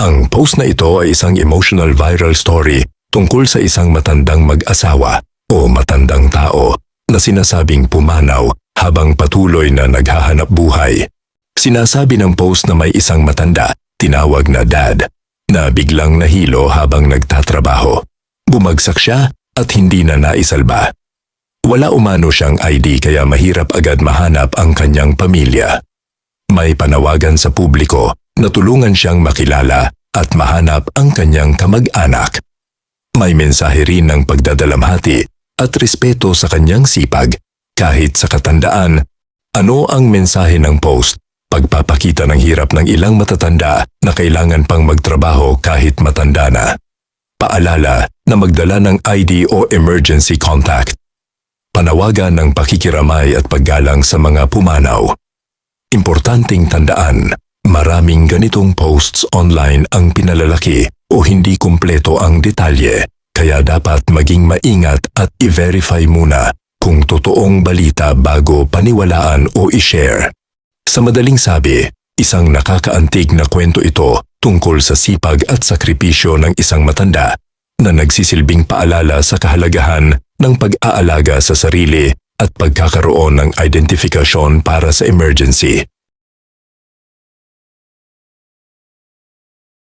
Ang post na ito ay isang emotional viral story tungkol sa isang matandang mag-asawa o matandang tao na sinasabing pumanaw habang patuloy na naghahanap buhay. Sinasabi ng post na may isang matanda, tinawag na dad, na biglang nahilo habang nagtatrabaho. Bumagsak siya at hindi na naisalba. Wala umano siyang ID kaya mahirap agad mahanap ang kanyang pamilya. May panawagan sa publiko na tulungan siyang makilala at mahanap ang kanyang kamag-anak. May mensahe rin ng pagdadalamhati at respeto sa kanyang sipag kahit sa katandaan. Ano ang mensahe ng post? Pagpapakita ng hirap ng ilang matatanda na kailangan pang magtrabaho kahit matanda na. Paalala na magdala ng ID o emergency contact. Panawagan ng pakikiramay at paggalang sa mga pumanaw. Importanteng tandaan, maraming ganitong posts online ang pinalalaki o hindi kumpleto ang detalye, kaya dapat maging maingat at i-verify muna kung totoong balita bago paniwalaan o i-share. Sa madaling sabi, isang nakakaantig na kwento ito tungkol sa sipag at sakripisyo ng isang matanda na nagsisilbing paalala sa kahalagahan ng pag-aalaga sa sarili at pagkakaroon ng identifikasyon para sa emergency.